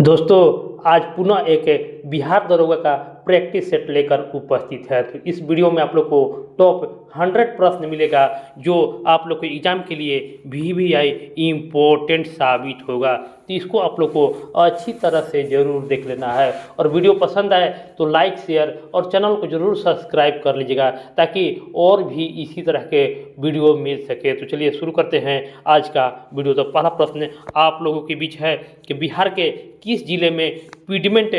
दोस्तों, आज पुनः एक बिहार दरोगा का प्रैक्टिस सेट लेकर उपस्थित है। तो इस वीडियो में आप लोग को टॉप 100 प्रश्न मिलेगा जो आप लोग को एग्जाम के लिए VVI इम्पोर्टेंट साबित होगा। तो इसको आप लोग को अच्छी तरह से ज़रूर देख लेना है और वीडियो पसंद आए तो लाइक शेयर और चैनल को ज़रूर सब्सक्राइब कर लीजिएगा ताकि और भी इसी तरह के वीडियो मिल सके। तो चलिए शुरू करते हैं आज का वीडियो। तो पहला प्रश्न आप लोगों के बीच है कि बिहार के किस जिले में पिगमेंट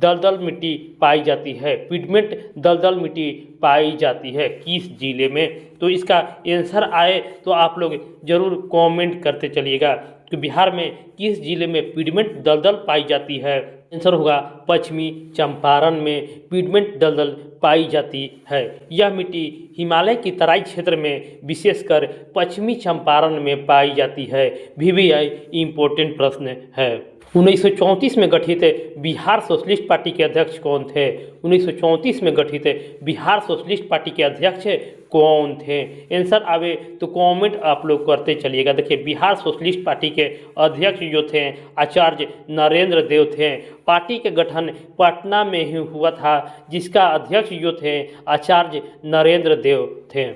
दलदल मिट्टी पाई जाती है? पिगमेंट दलदल मिट्टी पाई जाती है किस जिले में? तो इसका आंसर आए तो आप लोग जरूर कमेंट करते चलिएगा कि बिहार में किस जिले में पिगमेंट दलदल पाई जाती है। आंसर होगा पश्चिमी चंपारण में पिगमेंट दलदल पाई जाती है। यह मिट्टी हिमालय की तराई क्षेत्र में विशेषकर पश्चिमी चंपारण में पाई जाती है। VVI इम्पोर्टेंट प्रश्न है। 1934 में गठित बिहार सोशलिस्ट पार्टी के अध्यक्ष कौन थे? 1934 में गठित बिहार सोशलिस्ट पार्टी के अध्यक्ष कौन थे? आंसर आवे तो कमेंट आप लोग करते चलिएगा। देखिए, बिहार सोशलिस्ट पार्टी के अध्यक्ष जो थे आचार्य नरेंद्र देव थे। पार्टी के गठन पटना में ही हुआ था जिसका अध्यक्ष जो थे आचार्य नरेंद्र देव थे।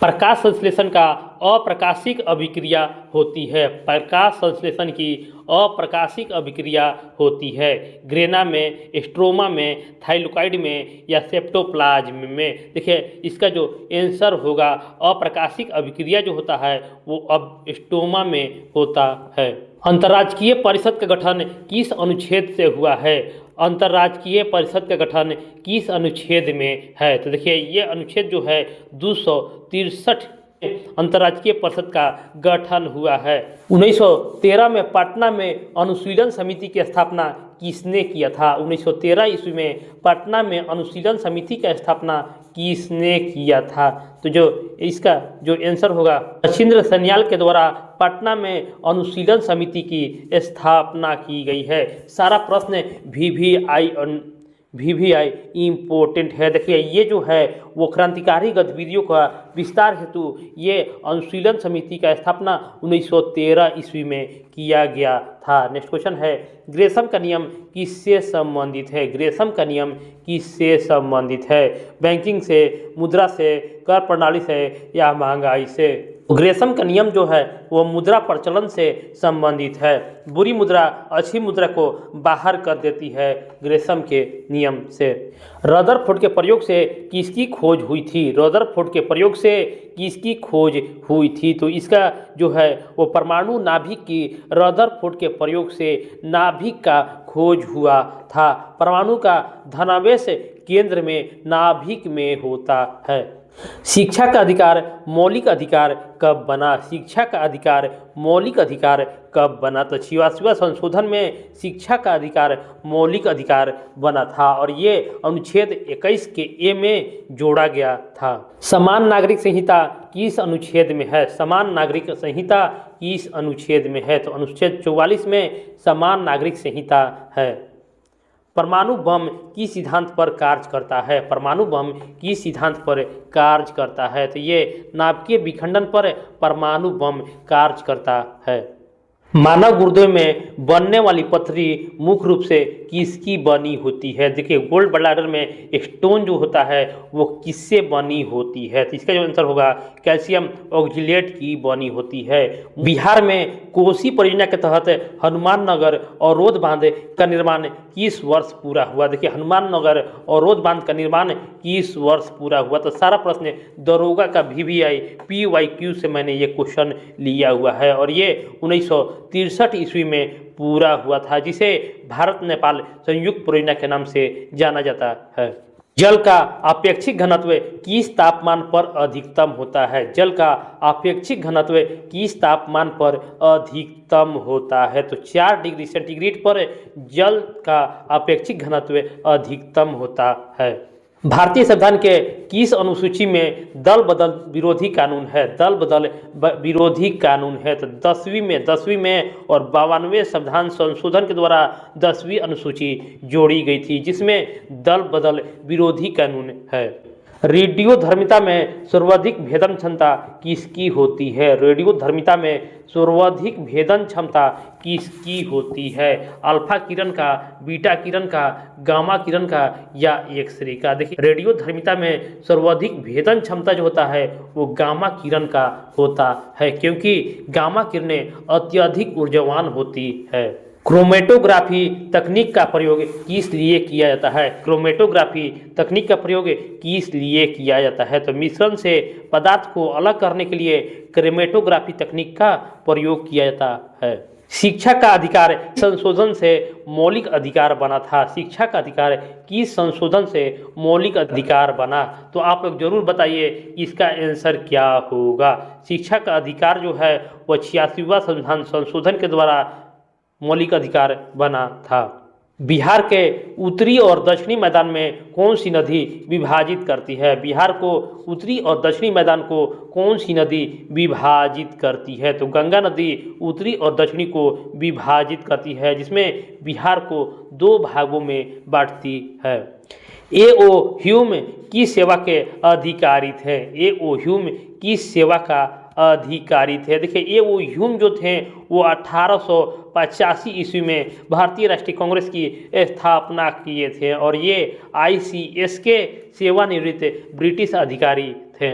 प्रकाश संश्लेषण का अप्रकाशिक अभिक्रिया होती है। प्रकाश संश्लेषण की अप्रकाशिक अभिक्रिया होती है ग्रेना में, स्ट्रोमा में, थाइलोकाइड में या सेप्टोप्लाज्म में। देखिए, इसका जो आंसर होगा अप्रकाशिक अभिक्रिया जो होता है वो अब स्टोमा में होता है। अंतर्राजकीय परिषद का गठन किस अनुच्छेद से हुआ है? अंतर्राजकीय परिषद का गठन किस अनुच्छेद में है? तो देखिए, ये अनुच्छेद जो है 263 अंतर्राजकीय परिषद का गठन हुआ है। 1913 में पटना में अनुशीलन समिति की स्थापना किसने किया था? 1913 ईस्वी में पटना में अनुशीलन समिति की स्थापना किसने किया था? तो जो इसका जो आंसर होगा मच्छिंद्र सन्याल के द्वारा पटना में अनुशीलन समिति की स्थापना की गई है। सारा प्रश्न VVI इम्पोर्टेंट है। देखिए, ये जो है वो क्रांतिकारी गतिविधियों का विस्तार हेतु ये अनुशीलन समिति का स्थापना 1913 ईस्वी में किया गया था। नेक्स्ट क्वेश्चन है, ग्रेशम का नियम किससे संबंधित है? ग्रेशम का नियम किससे संबंधित है? बैंकिंग से, मुद्रा से, कर प्रणाली से या महंगाई से? ग्रेशम का नियम जो है वो मुद्रा प्रचलन से संबंधित है। बुरी मुद्रा अच्छी मुद्रा को बाहर कर देती है ग्रेशम के नियम से। रदरफोर्ड के प्रयोग से किसकी खोज हुई थी? रदरफोर्ड के प्रयोग से किसकी खोज हुई थी? तो इसका जो है वो परमाणु नाभिक की रदरफोर्ड के प्रयोग से नाभिक का खोज हुआ था। परमाणु का धनावेश केंद्र में नाभिक में होता है। शिक्षा का अधिकार मौलिक अधिकार कब बना? शिक्षा का अधिकार मौलिक अधिकार कब बना? तो 86वां संशोधन में शिक्षा का अधिकार मौलिक अधिकार बना था और ये अनुच्छेद 21 के ए में जोड़ा गया था। समान नागरिक संहिता किस अनुच्छेद में है? समान नागरिक संहिता किस अनुच्छेद में है? तो अनुच्छेद 44 में समान नागरिक संहिता है। परमाणु बम किस सिद्धांत पर कार्य करता है? परमाणु बम किस सिद्धांत पर कार्य करता है? तो ये नाभिकीय विखंडन पर परमाणु बम कार्य करता है। मानव गुर्दे में बनने वाली पथरी मुख्य रूप से किसकी बनी होती है? देखिए, गोल्ड ब्लैडर में स्टोन जो होता है वो किससे बनी होती है? तो इसका जो आंसर होगा कैल्शियम ऑक्जिलेट की बनी होती है। बिहार में कोसी परियोजना के तहत हनुमान नगर और रोध बांध का निर्माण किस वर्ष पूरा हुआ? देखिए, हनुमान नगर और रोध बांध का निर्माण किस वर्ष पूरा हुआ? तो सारा प्रश्न दरोगा का VVI PYQ से मैंने ये क्वेश्चन लिया हुआ है और ये 1963 ईस्वी में पूरा हुआ था जिसे भारत नेपाल संयुक्त परियोजना के नाम से जाना जाता है। जल का अपेक्षिक घनत्व किस तापमान पर अधिकतम होता है? जल का अपेक्षिक घनत्व किस तापमान पर अधिकतम होता है? तो 4 डिग्री सेंटीग्रेड पर जल का अपेक्षिक घनत्व अधिकतम होता है। भारतीय संविधान के किस अनुसूची में दल बदल विरोधी कानून है? दल बदल विरोधी कानून है। तो 10वीं में और 52वें संविधान संशोधन के द्वारा 10वीं अनुसूची जोड़ी गई थी जिसमें दल बदल विरोधी कानून है। रेडियोधर्मिता में सर्वाधिक भेदन क्षमता किसकी होती है? रेडियोधर्मिता में सर्वाधिक भेदन क्षमता किसकी होती है? अल्फा किरण का, बीटा किरण का, गामा किरण का या एक्सरे का? देखिए, रेडियोधर्मिता में सर्वाधिक भेदन क्षमता जो होता है वो गामा किरण का होता है, क्योंकि गामा किरणें अत्यधिक ऊर्जावान होती है। क्रोमेटोग्राफी तकनीक का प्रयोग किस लिए किया जाता है? क्रोमेटोग्राफी तकनीक का प्रयोग किस लिए किया जाता है? तो मिश्रण से पदार्थ को अलग करने के लिए क्रोमेटोग्राफी तकनीक का प्रयोग किया जाता है। शिक्षा का अधिकार संशोधन से मौलिक अधिकार बना था। शिक्षा का अधिकार किस संशोधन से मौलिक अधिकार बना? तो आप लोग जरूर बताइए इसका आंसर क्या होगा। शिक्षा का अधिकार जो है वह 86वां संविधान संशोधन के द्वारा मौलिक अधिकार बना था। बिहार के उत्तरी और दक्षिणी मैदान में कौन सी नदी विभाजित करती है? बिहार को उत्तरी और दक्षिणी मैदान को कौन सी नदी विभाजित करती है? तो गंगा नदी उत्तरी और दक्षिणी को विभाजित करती है, जिसमें बिहार को 2 भागों में बांटती है। ए.ओ. ह्यूम किस सेवा के अधिकारी थे? ए.ओ. ह्यूम किस सेवा का अधिकारी थे? देखिए, ए.ओ. ह्यूम जो थे वो 1885 ईस्वी में भारतीय राष्ट्रीय कांग्रेस की स्थापना किए थे और ये ICS के सेवानिवृत्त ब्रिटिश अधिकारी थे।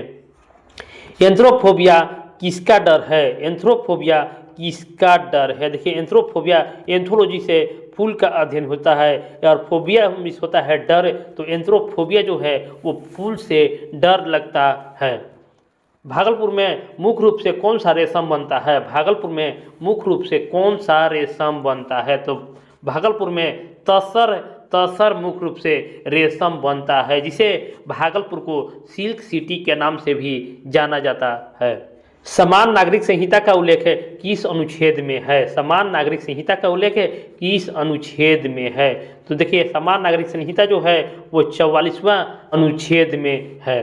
एंथ्रोफोबिया किसका डर है? एंथ्रोफोबिया किसका डर है? देखिए, एंथ्रोफोबिया एंथोलॉजी से फूल का अध्ययन होता है और फोबिया मीन्स होता है डर, तो एंथ्रोफोबिया जो है वो फूल से डर लगता है। भागलपुर में मुख्य रूप से कौन सा रेशम बनता है? भागलपुर में मुख्य रूप से कौन सा रेशम बनता है? तो भागलपुर में तसर मुख्य रूप से रेशम बनता है, जिसे भागलपुर को सिल्क सिटी के नाम से भी जाना जाता है। समान नागरिक संहिता का उल्लेख किस अनुच्छेद में है? समान नागरिक संहिता का उल्लेख किस अनुच्छेद में है? तो देखिए, समान नागरिक संहिता जो है वो 44वां अनुच्छेद में है।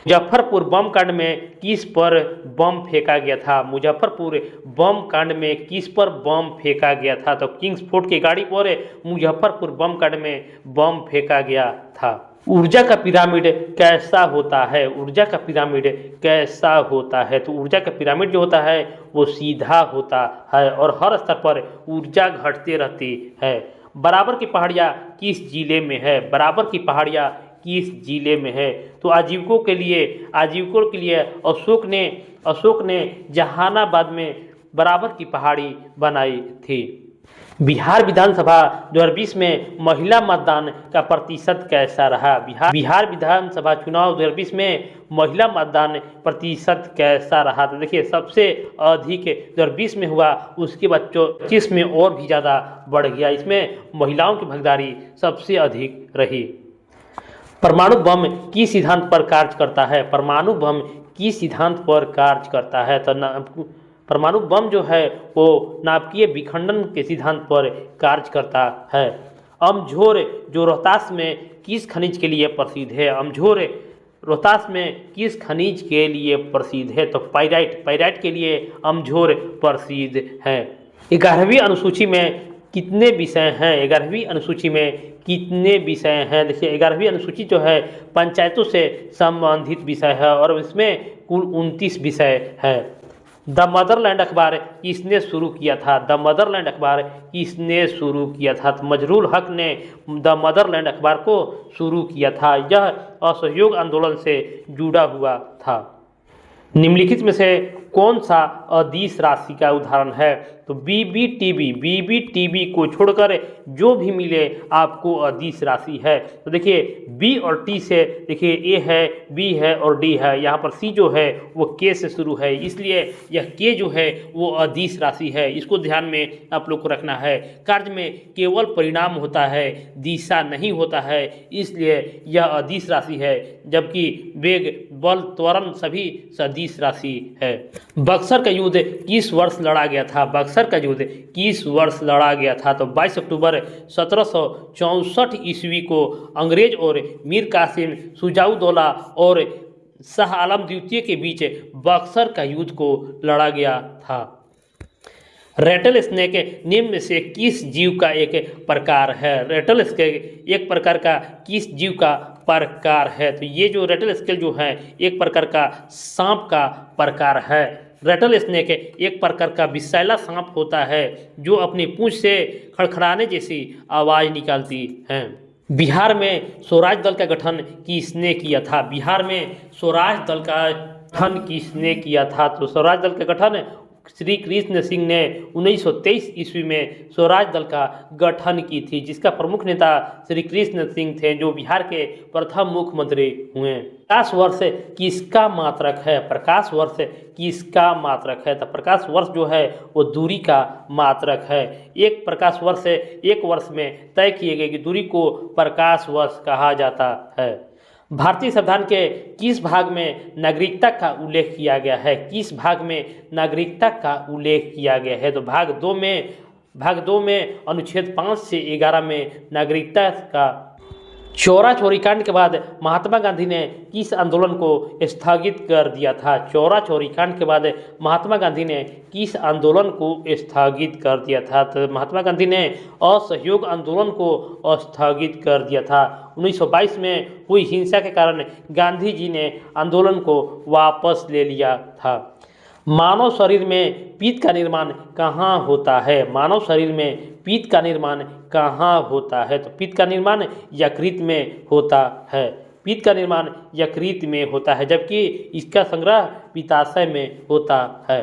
मुजफ्फरपुर बम कांड में किस पर बम फेंका गया था? मुजफ्फरपुर बम कांड में किस पर बम फेंका गया था? तो किंग्स फोर्ट की गाड़ी पर मुजफ्फरपुर बम कांड में बम फेंका गया था। ऊर्जा का पिरामिड कैसा होता है? ऊर्जा का पिरामिड कैसा होता है? तो ऊर्जा का पिरामिड जो होता है वो सीधा होता है और हर स्तर पर ऊर्जा घटते रहती है। बराबर की पहाड़ियाँ किस जिले में है? बराबर की पहाड़ियाँ किस जिले में है? तो आजीविकों के लिए अशोक ने जहानाबाद में बराबर की पहाड़ी बनाई थी। बिहार विधानसभा 2020 में महिला मतदान का प्रतिशत कैसा रहा? बिहार विधानसभा चुनाव 2020 में महिला मतदान प्रतिशत कैसा रहा? तो देखिए, सबसे अधिक 2020 में हुआ, उसके बाद 2025 में और भी ज़्यादा बढ़ गया। इसमें महिलाओं की भागीदारी सबसे अधिक रही। परमाणु बम किस सिद्धांत पर कार्य करता है? परमाणु बम किस सिद्धांत पर कार्य करता है? तो परमाणु बम जो है वो नाभिकीय विखंडन के सिद्धांत पर कार्य करता है। अमझोर जो रोहतास में किस खनिज के लिए प्रसिद्ध है? अमझोर रोहतास में किस खनिज के लिए प्रसिद्ध है? तो पाइराइट के लिए अमझोर प्रसिद्ध है। 11वीं अनुसूची में कितने विषय हैं? 11वीं अनुसूची में कितने विषय हैं? देखिए, 11वीं अनुसूची जो है पंचायतों से संबंधित विषय है और इसमें कुल 29 विषय है। द मदरलैंड अखबार किसने शुरू किया था? द मदरलैंड अखबार किसने शुरू किया था? तो मजरूल हक ने द मदरलैंड अखबार को शुरू किया था। यह असहयोग आंदोलन से जुड़ा हुआ था। निम्नलिखित में से कौन सा अदिश राशि का उदाहरण है? तो बीबीटीबी को छोड़कर जो भी मिले आपको अदिश राशि है। तो देखिए, बी और टी से देखिए ए है, बी है और डी है। यहाँ पर सी जो है वो के से शुरू है, इसलिए यह के जो है वो अदिश राशि है। इसको ध्यान में आप लोग को रखना है। कार्य में केवल परिणाम होता है, दिशा नहीं होता है, इसलिए यह अदिश राशि है, जबकि वेग, बल, त्वरण सभी सदिश राशि है। बक्सर का युद्ध किस वर्ष लड़ा गया था? बक्सर का युद्ध किस वर्ष लड़ा गया था? तो 22 अक्टूबर 1764 ईस्वी को अंग्रेज और मीर कासिम, शुजाउद्दौला और शाह आलम द्वितीय के बीच बक्सर का युद्ध को लड़ा गया था। रेटल स्नेक निम्न से किस जीव का एक प्रकार है? रेटल स्नेक एक प्रकार का किस जीव का प्रकार है। तो ये जो रेटल स्केल जो है एक प्रकार का सांप का प्रकार है। रेटल स्नेक एक प्रकार का विषैला सांप होता है जो अपनी पूंछ से खड़खड़ाने जैसी आवाज़ निकालती है। बिहार में स्वराज दल का गठन किसने किया था? बिहार में स्वराज दल का गठन किसने किया था? तो स्वराज दल का गठन श्री कृष्ण सिंह ने 1923 ईस्वी में स्वराज दल का गठन की थी, जिसका प्रमुख नेता श्री कृष्ण सिंह थे, जो बिहार के प्रथम मुख्यमंत्री हुए। प्रकाश वर्ष किसका मात्रक है? प्रकाश वर्ष किसका मात्रक है? तो प्रकाश वर्ष जो है वो दूरी का मात्रक है। एक प्रकाश वर्ष एक वर्ष में तय किए गए की दूरी को प्रकाश वर्ष कहा जाता है। भारतीय संविधान के किस भाग में नागरिकता का उल्लेख किया गया है? किस भाग में नागरिकता का उल्लेख किया गया है? तो भाग दो में अनुच्छेद 5 से 11 में नागरिकता का। चौरा चौरी कांड के बाद महात्मा गांधी ने किस आंदोलन को स्थगित कर दिया था? चौरा चौरी कांड के बाद महात्मा गांधी ने किस आंदोलन को स्थगित कर दिया था? तो महात्मा गांधी ने असहयोग आंदोलन को स्थगित कर दिया था। 1922 में हुई हिंसा के कारण गांधी जी ने आंदोलन को वापस ले लिया था। मानव शरीर में पित्त का निर्माण कहाँ होता है? मानव शरीर में पित्त का निर्माण कहाँ होता है? तो पित्त का निर्माण यकृत में होता है। पित्त का निर्माण यकृत में होता है, जबकि इसका संग्रह पित्ताशय में होता है।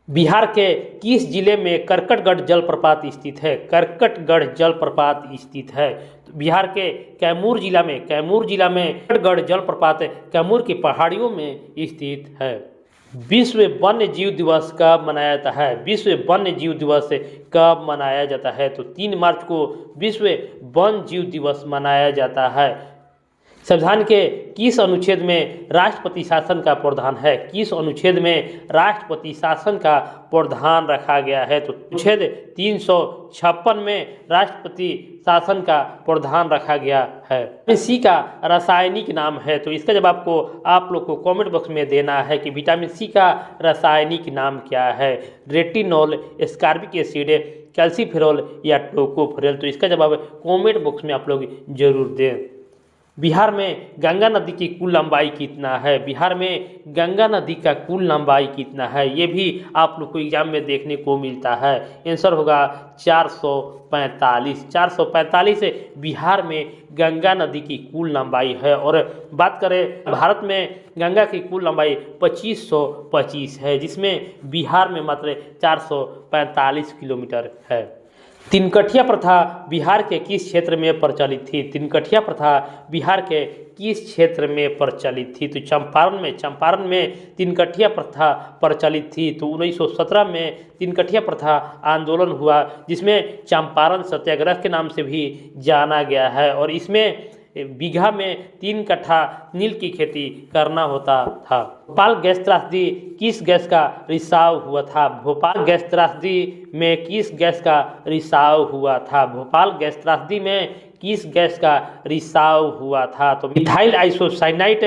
बिहार के किस जिले में करकटगढ़ जलप्रपात स्थित है? करकटगढ़ जलप्रपात स्थित है। तो बिहार के कैमूर जिला में करकटगढ़ जलप्रपात कैमूर की पहाड़ियों में स्थित है। विश्व वन्य जीव दिवस कब मनाया जाता है? विश्व वन्य जीव दिवस कब मनाया जाता है? तो 3 मार्च को विश्व वन्य जीव दिवस मनाया जाता है। संविधान के किस अनुच्छेद में राष्ट्रपति शासन का प्रावधान है? किस अनुच्छेद में राष्ट्रपति शासन का प्रावधान रखा गया है? तो अनुच्छेद 356 में राष्ट्रपति शासन का प्रावधान रखा गया है। विटामिन सी का रासायनिक नाम है, तो इसका जवाब आप लोग को कमेंट बॉक्स में देना है कि विटामिन सी का रासायनिक नाम क्या है। रेटिनॉल, एस्कॉर्बिक एसिड, कैल्सीफेरॉल या टोकोफेरॉल? तो इसका जवाब कमेंट बॉक्स में आप लोग जरूर दें। बिहार में गंगा नदी की कुल लंबाई कितना है? बिहार में गंगा नदी का कुल लंबाई कितना है? ये भी आप लोग को एग्जाम में देखने को मिलता है। आंसर होगा 445। 445 बिहार में गंगा नदी की कुल लंबाई है। और बात करें भारत में गंगा की कुल लंबाई 2525 है, जिसमें बिहार में मात्र 445 किलोमीटर है। तिनकठिया प्रथा बिहार के किस क्षेत्र में प्रचलित थी? तिनकठिया प्रथा बिहार के किस क्षेत्र में प्रचलित थी? तो चंपारण में तिनकठिया प्रथा प्रचलित थी। तो 1917 में तिनकठिया प्रथा आंदोलन हुआ, जिसमें चंपारण सत्याग्रह के नाम से भी जाना गया है। और इसमें बीघा में 3 कट्ठा नील की खेती करना होता था। भोपाल गैस त्रासदी किस गैस का रिसाव हुआ था? भोपाल गैस त्रासदी में किस गैस का रिसाव हुआ था? भोपाल गैस त्रासदी में किस गैस का रिसाव हुआ था? तो मिथाइल आइसोसाइनाइट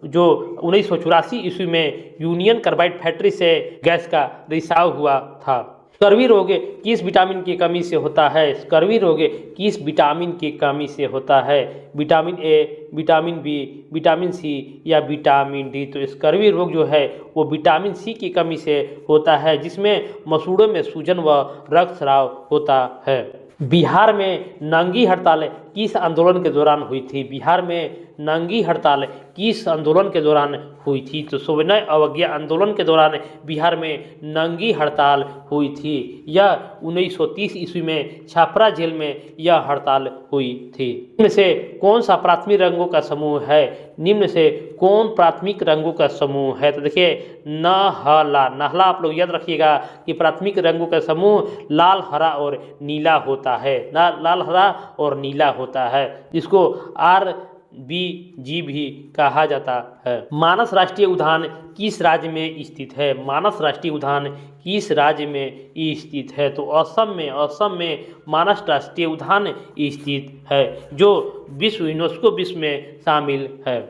जो 1984 ईस्वी में यूनियन कार्बाइड फैक्ट्री से गैस का रिसाव हुआ था। स्कर्वी रोग किस विटामिन की कमी से होता है? स्कर्वी रोग किस विटामिन की कमी से होता है? Vitamin A, vitamin B, vitamin C या विटामिन डी? तो स्कर्वी रोग जो है वो विटामिन सी की कमी से होता है, जिसमें मसूड़ों में सूजन व रक्तस्राव होता है। बिहार में नंगी हड़ताल किस आंदोलन के दौरान हुई थी? बिहार में नंगी हड़ताल किस आंदोलन के दौरान हुई थी? तो सविनय अवज्ञा आंदोलन के दौरान बिहार में नंगी हड़ताल हुई थी। यह 1930 ईस्वी में छापरा जेल में यह हड़ताल हुई थी। निम्न से कौन सा प्राथमिक रंगों का समूह है? निम्न से कौन प्राथमिक रंगों का समूह है? तो देखिए नहला आप लोग याद रखिएगा कि प्राथमिक रंगों का समूह लाल, हरा और नीला होता है। लाल, हरा और नीला होता है, जिसको RBG भी कहा जाता है। मानस राष्ट्रीय उद्यान किस राज्य में स्थित है? मानस राष्ट्रीय उद्यान किस राज्य में स्थित है? तो असम में मानस राष्ट्रीय उद्यान स्थित है, जो यूनेस्को विश्व में शामिल है।